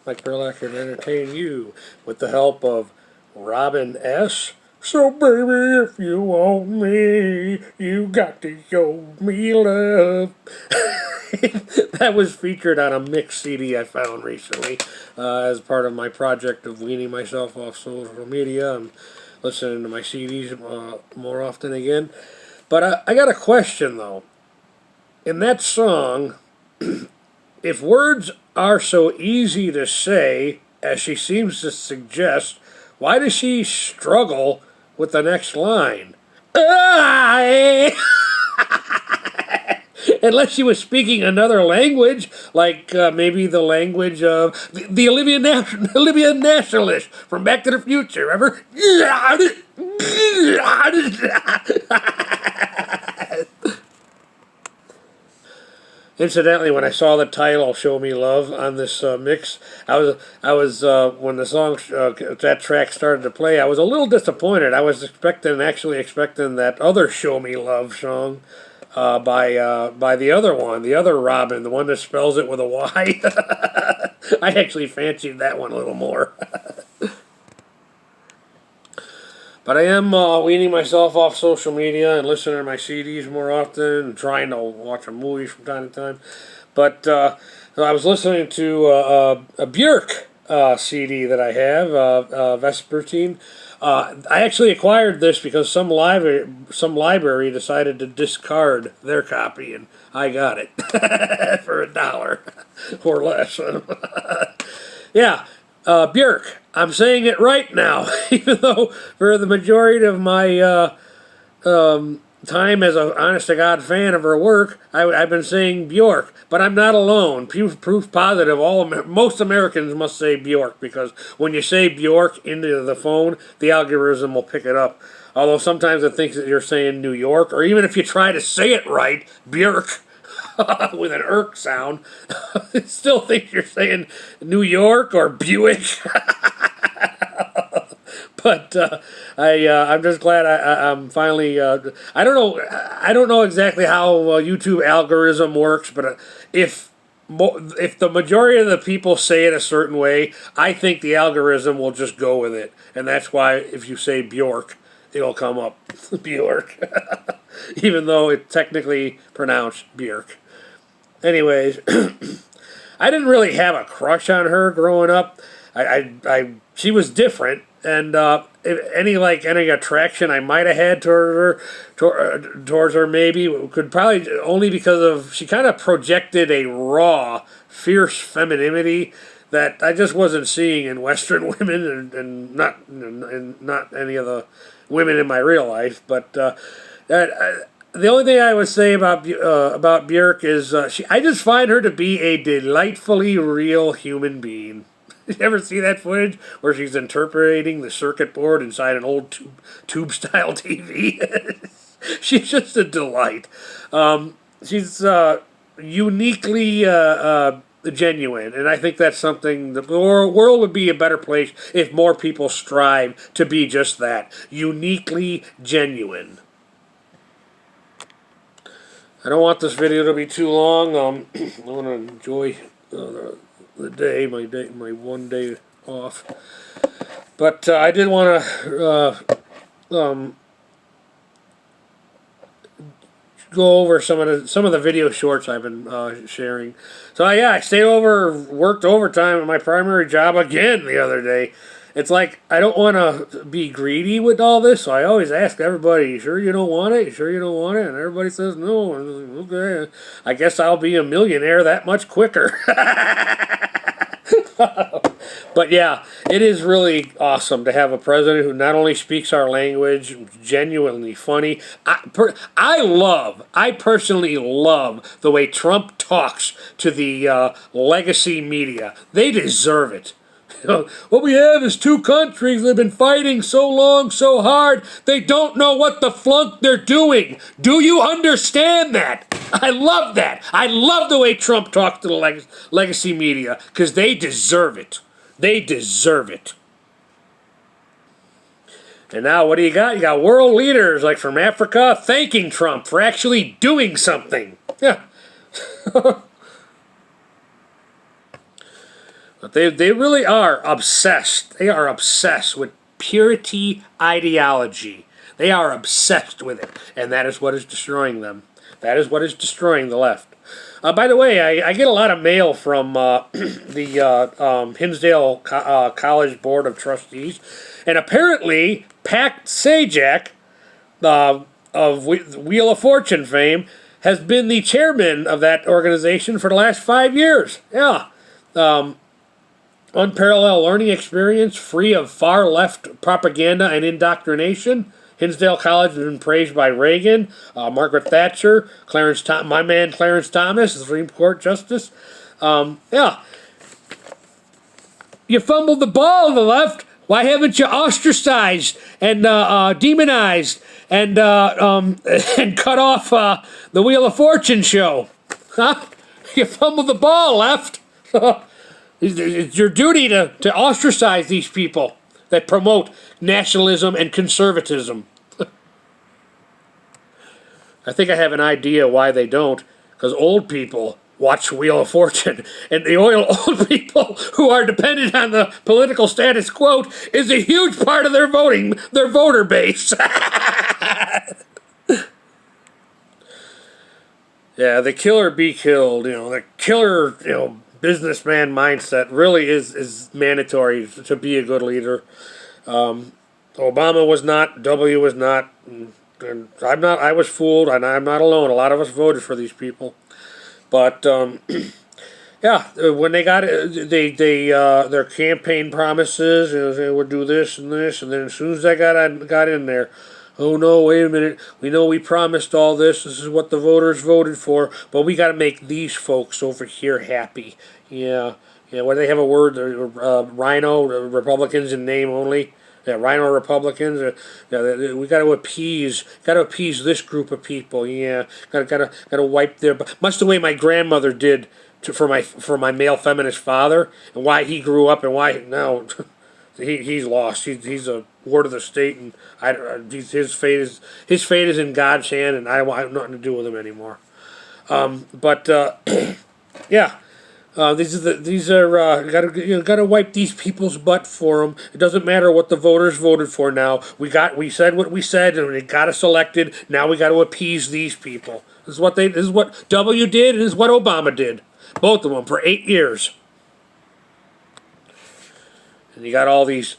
Mike Perlak can entertain you with the help of Robin S. So baby, if you want me, you got to show me love. That was featured on a mix CD I found recently as part of my project of weaning myself off social media and listening to my CDs more often again. But I got a question though. In that song, if words are so easy to say as she seems to suggest, why does she struggle with the next line? Unless she was speaking another language, like maybe the language of the Olivia nationalist from Back to the Future. Remember? Incidentally, when I saw the title "Show Me Love" on this mix, I was when the song that track started to play, I was a little disappointed. I was actually expecting that other "Show Me Love" song by the other one, the other Robin, the one that spells it with a Y. I actually fancied that one a little more. But I am weaning myself off social media and listening to my CDs more often and trying to watch a movie from time to time. But I was listening to a Björk CD that I have, Vespertine. I actually acquired this because some library decided to discard their copy, and I got it for $1 or less. Yeah. Björk, I'm saying it right now, even though for the majority of my time as an honest-to-God fan of her work, I've been saying Bjork, but I'm not alone. Proof positive, most Americans must say Bjork, because when you say Bjork into the phone, the algorithm will pick it up. Although sometimes it thinks that you're saying New York, or even if you try to say it right, Björk, with an irk sound, it still thinks you're saying New York or Buick. But I'm just glad I'm finally. I don't know exactly how YouTube algorithm works, but if the majority of the people say it a certain way, I think the algorithm will just go with it, and that's why if you say Bjork, it'll come up Bjork, even though it's technically pronounced Bjork. Anyways, I didn't really have a crush on her growing up. She was different, and any attraction I might have had towards her maybe could probably only because of she kind of projected a raw, fierce femininity that I just wasn't seeing in Western women and not any of the women in my real life. But the only thing I would say about Björk is I just find her to be a delightfully real human being. You ever see that footage where she's interpreting the circuit board inside an old tube-style TV? She's just a delight. She's uniquely genuine, and I think that's something the world would be a better place if more people strive to be just that, uniquely genuine. I don't want this video to be too long. I want to enjoy the day, my one day off. But I did want to go over some of the video shorts I've been sharing. So I stayed worked overtime at my primary job again the other day. It's like I don't want to be greedy with all this, so I always ask everybody, "You sure you don't want it? You sure you don't want it?" And everybody says no. And like, okay, I guess I'll be a millionaire that much quicker. But yeah, it is really awesome to have a president who not only speaks our language, genuinely funny. I personally love the way Trump talks to the legacy media. They deserve it. What we have is two countries that have been fighting so long, so hard, they don't know what the flunk they're doing. Do you understand that? I love that. I love the way Trump talks to the legacy media, because they deserve it. They deserve it. And now what do you got? You got world leaders, like from Africa, thanking Trump for actually doing something. Yeah. But they really are obsessed. They are obsessed with purity ideology. They are obsessed with it, and that is what is destroying them. That is what is destroying the left. By the way, I get a lot of mail from the Hinsdale College Board of Trustees, and apparently Pat Sajak, of Wheel of Fortune fame, has been the chairman of that organization for the last 5 years. Yeah. Unparalleled learning experience, free of far-left propaganda and indoctrination. Hinsdale College has been praised by Reagan, Margaret Thatcher, my man Clarence Thomas, the Supreme Court Justice. Yeah. You fumbled the ball on the left. Why haven't you ostracized and demonized and cut off the Wheel of Fortune show? Huh? You fumbled the ball, left. It's your duty to ostracize these people that promote nationalism and conservatism. I think I have an idea why they don't, because old people watch Wheel of Fortune, and the old people who are dependent on the political status quo is a huge part of their voter base. Yeah, the kill or be killed, the killer, businessman mindset really is mandatory to be a good leader. Obama was not, W was not, and I'm not. I was fooled, and I'm not alone. A lot of us voted for these people, but yeah, when they got their campaign promises, they would do this and this, and then as soon as they got in there, oh no, wait a minute, we know we promised all this. This is what the voters voted for, but we got to make these folks over here happy. Yeah, what do they have a word? Rhino Republicans in name only. Yeah, Rhino Republicans. We got to appease this group of people. Yeah, got to wipe their. Much the way my grandmother did for my male feminist father, and why he grew up, and why now he's lost. He's a ward of the state, and his fate is in God's hand, and I have nothing to do with him anymore. Yeah. These are gotta wipe these people's butt for them. It doesn't matter what the voters voted for now. We said what we said, and they got us elected. Now we got to appease these people. This is what W did, and this is what Obama did. Both of them for 8 years. And you got all these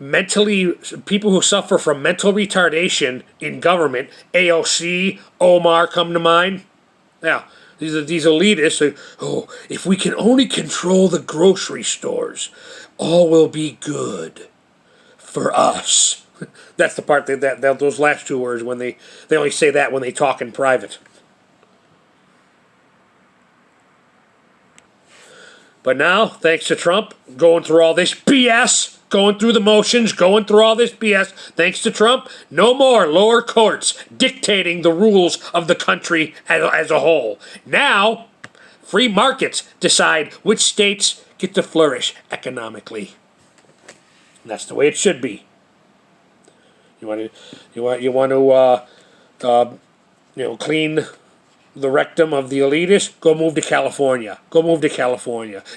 mentally people who suffer from mental retardation in government. AOC, Omar come to mind. Yeah. These elitists say, oh, if we can only control the grocery stores, all will be good for us. That's the part that those last two words, when they only say that when they talk in private. But now, thanks to Trump, going through all this BS, going through the motions, going through all this BS, thanks to Trump, no more lower courts dictating the rules of the country as a whole. Now, free markets decide which states get to flourish economically. And that's the way it should be. You want to clean the rectum of the elitists, go move to California.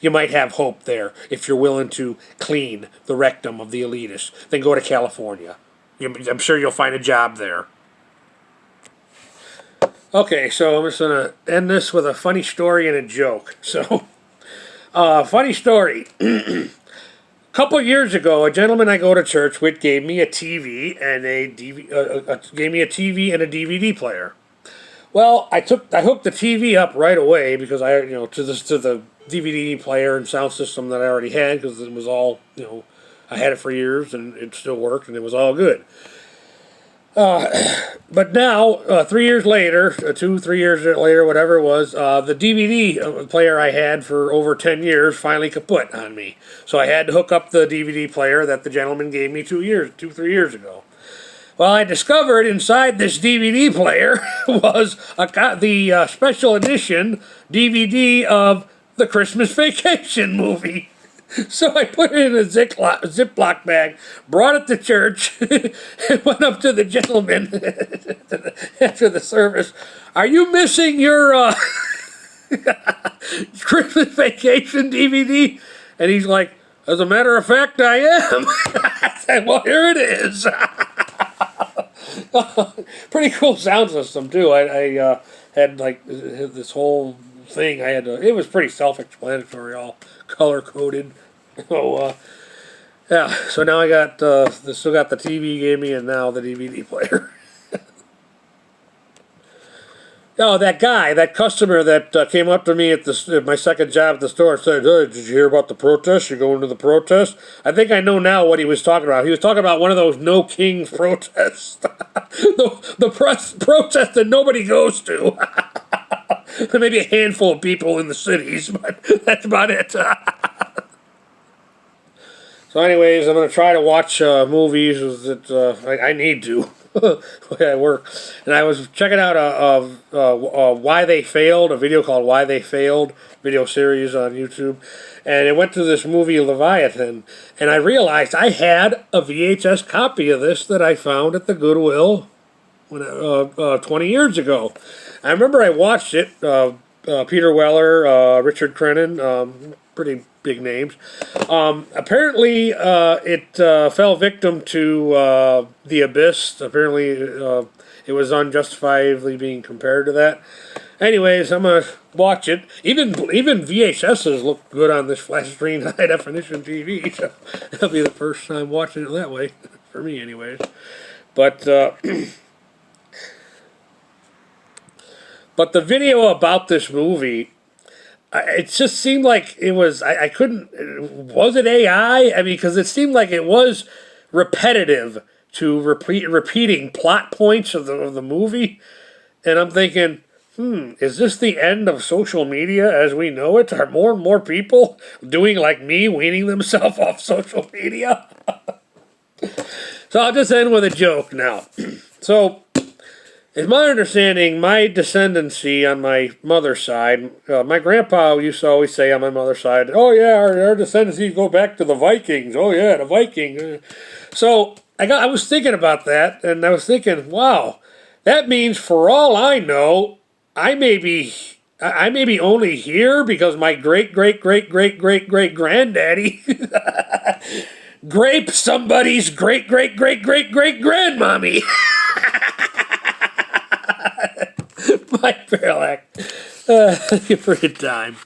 You might have hope there if you're willing to clean the rectum of the elitists. Then go to California. I'm sure you'll find a job there. Okay, so I'm just going to end this with a funny story and a joke. So, funny story. A couple of years ago, a gentleman I go to church with gave me a TV and a DVD player. Well, I hooked the TV up right away because to the DVD player and sound system that I already had, because it was all I had it for years and it still worked and it was all good. But now, 3 years later, 3 years later, whatever it was, the DVD player I had for over 10 years finally kaput on me. So I had to hook up the DVD player that the gentleman gave me 3 years ago. Well, I discovered inside this DVD player was the special edition DVD of the Christmas Vacation movie. So I put it in a Ziploc bag, brought it to church, and went up to the gentleman after the service. Are you missing your Christmas Vacation DVD? And he's like, as a matter of fact, I am. I said, well, here it is. Pretty cool sound system, too. I had, like, this whole thing. It was pretty self-explanatory, all color-coded. So, yeah. So now I got, still got the TV gave me, and now the DVD player. Oh, that customer that came up to me at my second job at the store said, hey, did you hear about the protest? You're going to the protest? I think I know now what he was talking about. He was talking about one of those No Kings protests. the protest that nobody goes to. Maybe a handful of people in the cities, but that's about it. So anyways, I'm going to try to watch movies that I need to. I work, and I was checking out Why They Failed, a video called Why They Failed, video series on YouTube, and it went to this movie Leviathan, and I realized I had a VHS copy of this that I found at the Goodwill 20 years ago. I remember I watched it, Peter Weller, Richard Crennan, pretty big names. Apparently, it fell victim to The Abyss. Apparently, it was unjustifiably being compared to that. Anyways, I'm going to watch it. Even VHSs look good on this flat screen high definition TV. So that'll be the first time watching it that way, for me anyways. But but the video about this movie, it just seemed like it was, I couldn't, was it AI? I mean, because it seemed like it was repetitive to repeating plot points of the movie. And I'm thinking, is this the end of social media as we know it? Are more and more people doing like me, weaning themselves off social media? So I'll just end with a joke now. So, it's my understanding, my descendancy on my mother's side, my grandpa used to always say on my mother's side, oh yeah, our descendancy go back to the Vikings. Oh yeah, the Vikings. So I was thinking about that, and I was thinking, wow, that means for all I know, I may be only here because my great granddaddy graped somebody's great grandmommy. Mike Barlack. Thank you for your time.